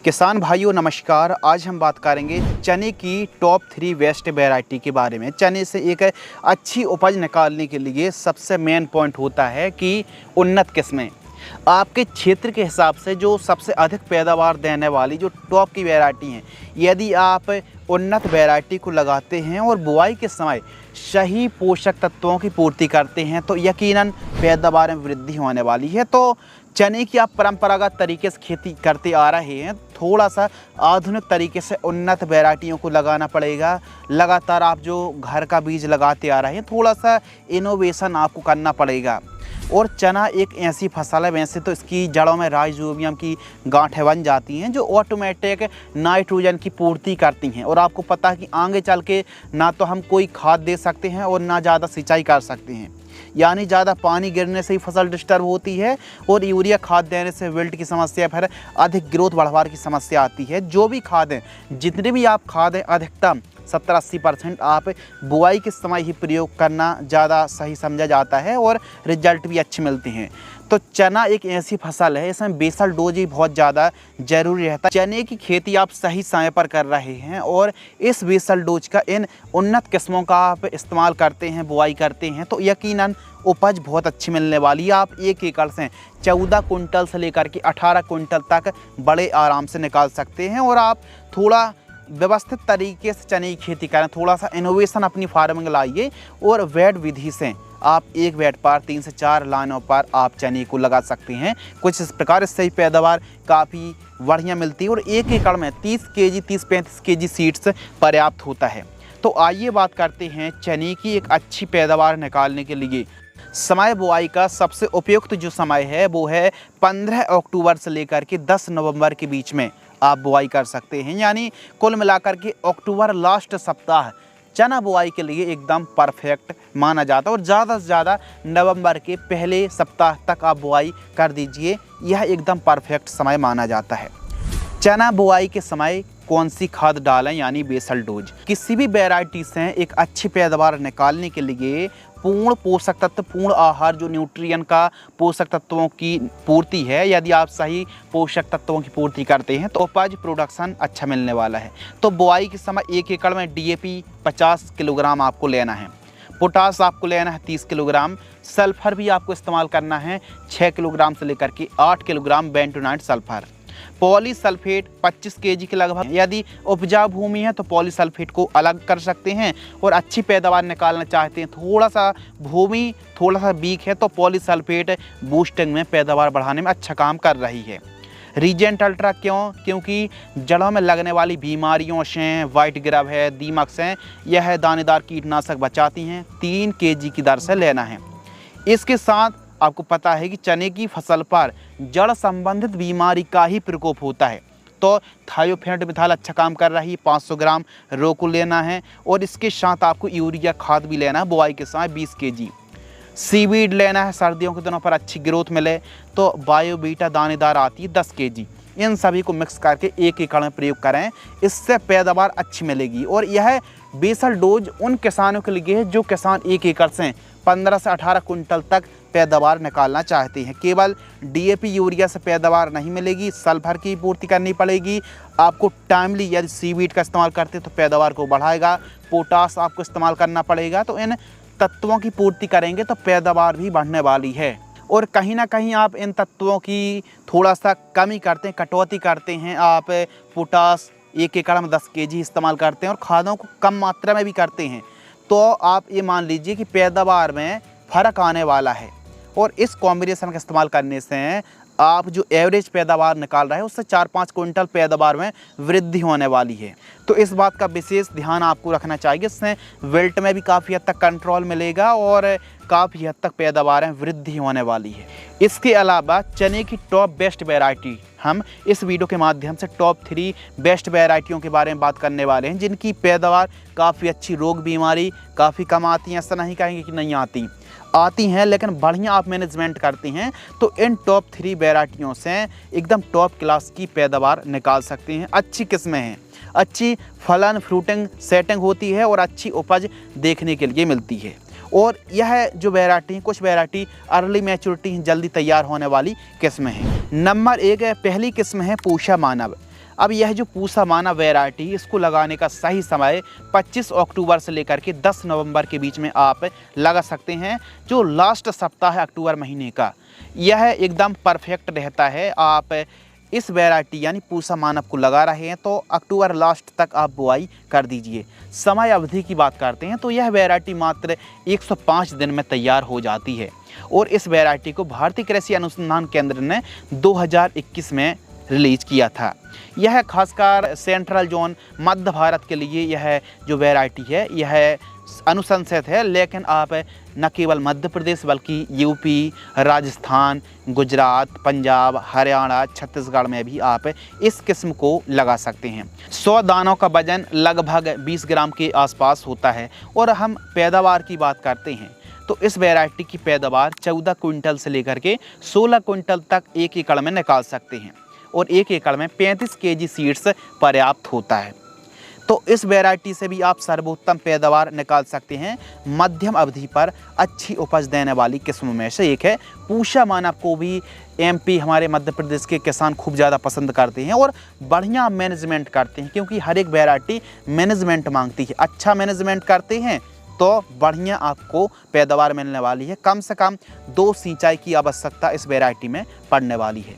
किसान भाइयों नमस्कार। आज हम बात करेंगे चने की टॉप 3 बेस्ट वैरायटी के बारे में। चने से एक अच्छी उपज निकालने के लिए सबसे मेन पॉइंट होता है कि उन्नत किस्में आपके क्षेत्र के हिसाब से जो सबसे अधिक पैदावार देने वाली जो टॉप की वैरायटी हैं, यदि आप उन्नत वैरायटी को लगाते हैं और बुआई के समय सही पोषक तत्वों की पूर्ति करते हैं तो यकीनन पैदावार में वृद्धि होने वाली है। तो चने की आप परंपरागत तरीके से खेती करते आ रहे हैं, थोड़ा सा आधुनिक तरीके से उन्नत वैरायटियों को लगाना पड़ेगा। लगातार आप जो घर का बीज लगाते आ रहे हैं, थोड़ा सा इनोवेशन आपको करना पड़ेगा। और चना एक ऐसी फसल है, वैसे तो इसकी जड़ों में राइजोबियम की गांठें बन जाती हैं जो ऑटोमेटिक नाइट्रोजन की पूर्ति करती हैं। और आपको पता है कि आगे चल के ना तो हम कोई खाद दे सकते हैं और ना ज़्यादा सिंचाई कर सकते हैं, यानी ज़्यादा पानी गिरने से ही फसल डिस्टर्ब होती है और यूरिया खाद देने से विल्ट की समस्या, फिर अधिक ग्रोथ बढ़वार की समस्या आती है। जो भी खाद हैं, जितने भी आप खाद हैं, अधिकतम 70-80% आप बुआई के समय ही प्रयोग करना ज़्यादा सही समझा जाता है और रिजल्ट भी अच्छे मिलते हैं। तो चना एक ऐसी फसल है, इसमें बेसल डोज ही बहुत ज़्यादा ज़रूरी रहता है। चने की खेती आप सही समय पर कर रहे हैं और इस बेसल डोज का इन उन्नत किस्मों का आप इस्तेमाल करते हैं, बुआई करते हैं तो यकीनन उपज बहुत अच्छी मिलने वाली है। आप 1 एकड़ से 14 कुंटल से लेकर के 18 कुंटल तक बड़े आराम से निकाल सकते हैं। और आप थोड़ा व्यवस्थित तरीके से चने की खेती करें, थोड़ा सा इनोवेशन अपनी फार्मिंग लाइए और वेड विधि से आप एक बेड पर 3 से 4 लाइनों पर आप चने को लगा सकते हैं। कुछ इस प्रकार इससे पैदावार काफ़ी बढ़िया मिलती है और 1 एकड़ में 30-35 केजी सीड्स पर्याप्त होता है। तो आइए बात करते हैं चने की एक अच्छी पैदावार निकालने के लिए समय बुआई का सबसे उपयुक्त जो समय है वो है 15 अक्टूबर से लेकर के 10 नवंबर के बीच में आप बुआई कर सकते हैं। यानी कुल मिलाकर के अक्टूबर लास्ट सप्ताह चना बुआई के लिए एकदम परफेक्ट माना जाता है और ज़्यादा से ज़्यादा नवंबर के पहले सप्ताह तक आप बुआई कर दीजिए, यह एकदम परफेक्ट समय माना जाता है। चना बुआई के समय कौन सी खाद डालें, यानी बेसल डोज। किसी भी वैरायटी से एक अच्छी पैदावार निकालने के लिए पूर्ण पोषक तत्व, पूर्ण आहार, जो न्यूट्रिएंट का पोषक तत्वों की पूर्ति है, यदि आप सही पोषक तत्वों की पूर्ति करते हैं तो उपज प्रोडक्शन अच्छा मिलने वाला है। तो बुआई के समय 1 एकड़ में DAP 50 किलोग्राम आपको लेना है, पोटास आपको लेना है 30 किलोग्राम, सल्फर भी आपको इस्तेमाल करना है 6 किलोग्राम से लेकर के 8 kilogram bentonite sulphur. Polysulphate 25 KG के लगभग। यदि उपजाऊ भूमि है तो पॉलीसल्फेट को अलग कर सकते हैं और अच्छी पैदावार निकालना चाहते हैं, थोड़ा सा भूमि थोड़ा सा वीक है तो पॉलीसल्फेट बूस्टिंग में पैदावार बढ़ाने में अच्छा काम कर रही है। रीजेंट अल्ट्रा क्यों? क्योंकि जड़ों में लगने वाली बीमारियों से, वाइट ग्रब है, दीमक से, यह दानेदार कीटनाशक बचाती हैं। 3 केजी की दर से लेना है। इसके साथ आपको पता है कि चने की फसल पर जड़ संबंधित बीमारी का ही प्रकोप होता है, तो थायोफेनेट मिथाइल अच्छा काम कर रही है, 500 ग्राम रोको लेना है। और इसके साथ आपको यूरिया खाद भी लेना है बुआई के समय 20 केजी। सीवीड लेना है, सर्दियों के दिनों पर अच्छी ग्रोथ मिले तो बायोबीटा दानेदार आती है 10 केजी। इन सभी को मिक्स करके 1 एकड़ में प्रयोग करें, इससे पैदावार अच्छी मिलेगी। और यह बेसल डोज उन किसानों के लिए है जो किसान 1 एकड़ से 15 से 18 कुंटल तक पैदावार निकालना चाहते हैं। केवल DAP यूरिया से पैदावार नहीं मिलेगी, सल्फर की पूर्ति करनी पड़ेगी आपको टाइमली। यदि सीवीड का इस्तेमाल करते तो पैदावार को बढ़ाएगा, पोटास आपको इस्तेमाल करना पड़ेगा। तो इन तत्वों की पूर्ति करेंगे तो पैदावार भी बढ़ने वाली है। और कहीं ना कहीं आप इन तत्वों की थोड़ा सा कमी करते हैं, कटौती करते हैं। आप पोटास 1 एकड़ में 10 केजी इस्तेमाल करते हैं और खादों को कम मात्रा में भी करते हैं, तो आप ये मान लीजिए कि पैदावार में फ़र्क आने वाला है। और इस कॉम्बिनेशन का इस्तेमाल करने से आप जो एवरेज पैदावार निकाल रहे हैं उससे 4-5 कुंटल पैदावार में वृद्धि होने वाली है। तो इस बात का विशेष ध्यान आपको रखना चाहिए, इससे विल्ट में भी काफ़ी हद तक कंट्रोल मिलेगा और काफ़ी हद तक पैदावार में वृद्धि होने वाली है। इसके अलावा चने की टॉप बेस्ट वैरायटी, हम इस वीडियो के माध्यम से टॉप 3 बेस्ट वैरायटियों के बारे में बात करने वाले हैं जिनकी पैदावार काफ़ी अच्छी, रोग बीमारी काफ़ी कम आती हैं। ऐसा नहीं कहेंगे कि नहीं आती हैं, लेकिन बढ़िया आप मैनेजमेंट करते हैं तो इन टॉप 3 वैरायटियों से एकदम टॉप क्लास की पैदावार निकाल सकते हैं। अच्छी किस्में हैं, अच्छी फलन फ्रूटिंग सेटिंग होती है और अच्छी उपज देखने के लिए मिलती है। और यह जो वैरायटी है, कुछ वैरायटी अर्ली मैच्योरिटी जल्दी तैयार होने वाली किस्में हैं। नंबर 1 है, पहली किस्म है पूषा मानव। अब यह जो पूसा माना वैरायटी इसको लगाने का सही समय 25 अक्टूबर से लेकर के 10 नवंबर के बीच में आप लगा सकते हैं। जो लास्ट सप्ताह है अक्टूबर महीने का, यह एकदम परफेक्ट रहता है। आप इस वैरायटी यानी पूसा मानव को लगा रहे हैं तो अक्टूबर लास्ट तक आप बुआई कर दीजिए। समय अवधि की बात करते हैं तो यह वैरायटी मात्र 105 दिन में तैयार हो जाती है और इस वैरायटी को भारतीय कृषि अनुसंधान केंद्र ने 2021 में रिलीज किया था। यह खासकर सेंट्रल जोन मध्य भारत के लिए यह जो वैरायटी है यह अनुशंसित है, लेकिन आप न केवल मध्य प्रदेश बल्कि यूपी, राजस्थान, गुजरात, पंजाब, हरियाणा, छत्तीसगढ़ में भी आप इस किस्म को लगा सकते हैं। 100 दानों का वजन लगभग 20 ग्राम के आसपास होता है और हम पैदावार की बात करते हैं तो इस वैरायटी की पैदावार 14 क्विंटल से लेकर के 16 क्विंटल तक 1 एकड़ में निकाल सकते हैं और 1 एकड़ में 35 केजी सीड्स पर्याप्त होता है। तो इस वैरायटी से भी आप सर्वोत्तम पैदावार निकाल सकते हैं। मध्यम अवधि पर अच्छी उपज देने वाली किस्मों में से एक है। पूसा मानव को भी एमपी हमारे मध्य प्रदेश के किसान खूब ज़्यादा पसंद करते हैं और बढ़िया मैनेजमेंट करते हैं, क्योंकि हर एक वैरायटी मैनेजमेंट मांगती है। अच्छा मैनेजमेंट करते हैं तो बढ़िया आपको पैदावार मिलने वाली है। कम से कम 2 सिंचाई की आवश्यकता इस वैरायटी में पड़ने वाली है।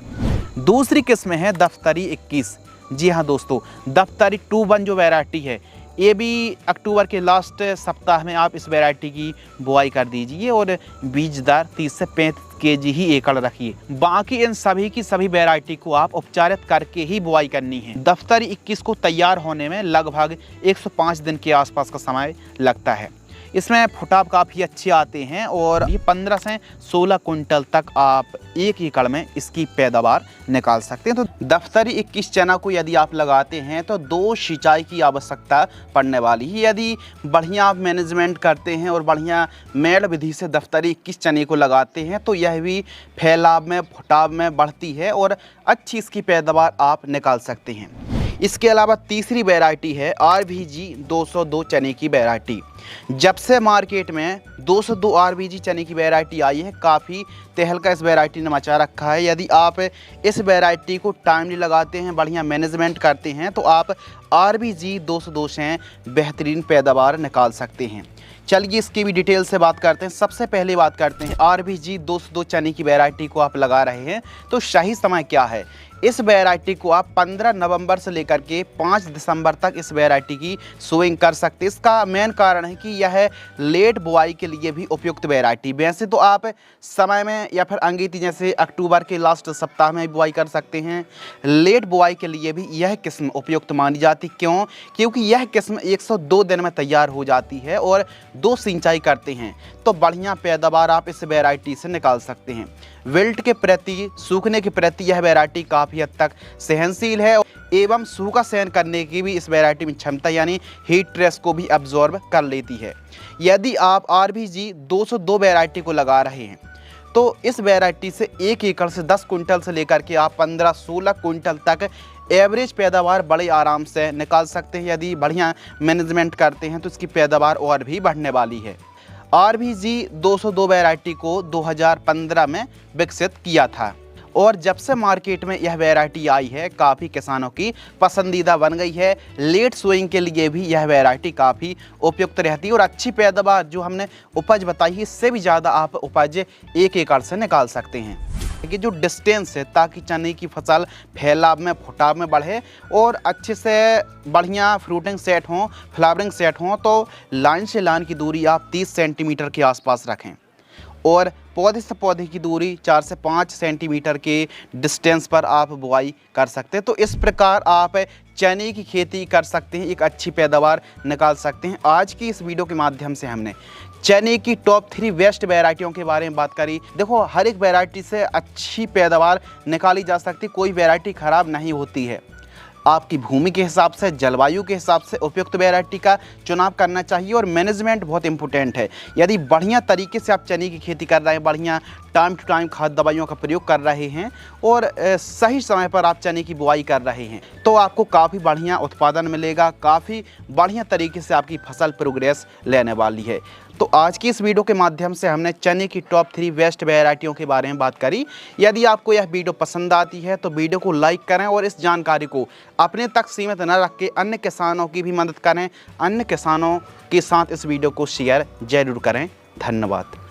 दूसरी किस्म है दफ्तरी 21। जी हाँ दोस्तों, दफ्तरी 21 जो वैरायटी है ये भी अक्टूबर के लास्ट सप्ताह में आप इस वैरायटी की बुआई कर दीजिए और बीज दर 30 से 35 केजी ही एकड़ रखिए। बाकी इन सभी की सभी वैरायटी को आप उपचारित करके ही बुआई करनी है। दफ्तरी 21 को तैयार होने में लगभग 105 दिन के आसपास का समय लगता है। इसमें फुटाव काफ़ी अच्छे आते हैं और ये 15 से 16 क्विंटल तक आप 1 एकड़ में इसकी पैदावार निकाल सकते हैं। तो दफ्तरी 21 चना को यदि आप लगाते हैं तो 2 सिंचाई की आवश्यकता पड़ने वाली है। यदि बढ़िया आप मैनेजमेंट करते हैं और बढ़िया मेड़ विधि से दफ्तरी 21 चने को लगाते हैं तो यह भी फैलाव में फुटाव में बढ़ती है और अच्छी इसकी पैदावार आप निकाल सकते हैं। इसके अलावा तीसरी वैरायटी है RVG 202 चने की वैरायटी। जब से मार्केट में 202 RVG चने की वैरायटी आई है, काफ़ी तहलका इस वैरायटी ने मचा रखा है। यदि आप इस वैरायटी को टाइमली लगाते हैं, बढ़िया मैनेजमेंट करते हैं तो आप RVG 202 से बेहतरीन पैदावार निकाल सकते हैं। चलिए इसकी भी डिटेल से बात करते हैं। सबसे पहले बात करते हैं RVG 202 चने की वैरायटी को आप लगा रहे हैं तो सही समय क्या है। इस वैरायटी को आप 15 नवंबर से लेकर के 5 दिसंबर तक इस वैरायटी की सोइंग कर सकते हैं। इसका मेन कारण है कि यह लेट बुआई के लिए भी उपयुक्त वैरायटी। वैसे तो आप समय में या फिर अंगीती जैसे अक्टूबर के लास्ट सप्ताह में बुआई कर सकते हैं। लेट बुआई के लिए भी यह किस्म उपयुक्त मानी जाती। क्यों? क्योंकि यह किस्म 102 दिन में तैयार हो जाती है और 2 सिंचाई करते हैं तो बढ़िया पैदावार आप इस वैरायटी से निकाल सकते हैं। विल्ट के प्रति, सूखने के प्रति यह वैरायटी काफ़ी हद तक सहनशील है एवं सूखा सहन करने की भी इस वैरायटी में क्षमता यानी हीट स्ट्रेस को भी अब्जॉर्ब कर लेती है। यदि आप RVG 202 वैरायटी को लगा रहे हैं तो इस वैरायटी से 1 एकड़ से 10 क्विंटल से लेकर के आप 15-16 क्विंटल तक एवरेज पैदावार बड़े आराम से निकाल सकते हैं। यदि बढ़िया मैनेजमेंट करते हैं तो इसकी पैदावार और भी बढ़ने वाली है। RVG 202 वैरायटी को 2015 में विकसित किया था और जब से मार्केट में यह वैरायटी आई है काफ़ी किसानों की पसंदीदा बन गई है। लेट सोइंग के लिए भी यह वैरायटी काफ़ी उपयुक्त रहती है और अच्छी पैदावार जो हमने उपज बताई है इससे भी ज़्यादा आप उपज 1 एकड़ से निकाल सकते हैं। कि जो डिस्टेंस है ताकि चने की फसल फैलाव में फुटाव में बढ़े और अच्छे से बढ़िया फ्रूटिंग सेट हों, फ्लावरिंग सेट हों तो लाइन से लाइन की दूरी आप 30 सेंटीमीटर के आसपास रखें और पौधे से पौधे की दूरी 4 से 5 सेंटीमीटर के डिस्टेंस पर आप बुआई कर सकते हैं। तो इस प्रकार आप चने की खेती कर सकते हैं, एक अच्छी पैदावार निकाल सकते हैं। आज की इस वीडियो के माध्यम से हमने चने की टॉप 3 बेस्ट वैरायटियों के बारे में बात करी। देखो हर एक वैरायटी से अच्छी पैदावार निकाली जा सकती, कोई वैरायटी ख़राब नहीं होती है। आपकी भूमि के हिसाब से, जलवायु के हिसाब से उपयुक्त वैरायटी का चुनाव करना चाहिए और मैनेजमेंट बहुत इंपॉर्टेंट है। यदि बढ़िया तरीके से आप चने की खेती कर रहे हैं, बढ़िया टाइम टू टाइम खाद दवाइयों का प्रयोग कर रहे हैं और सही समय पर आप चने की बुआई कर रहे हैं तो आपको काफ़ी बढ़िया उत्पादन मिलेगा, काफ़ी बढ़िया तरीके से आपकी फसल प्रोग्रेस लेने वाली है। तो आज की इस वीडियो के माध्यम से हमने चने की टॉप 3 बेस्ट वैरायटियों के बारे में बात करी। यदि आपको यह वीडियो पसंद आती है तो वीडियो को लाइक करें और इस जानकारी को अपने तक सीमित न रख के अन्य किसानों की भी मदद करें, अन्य किसानों के साथ इस वीडियो को शेयर जरूर करें। धन्यवाद।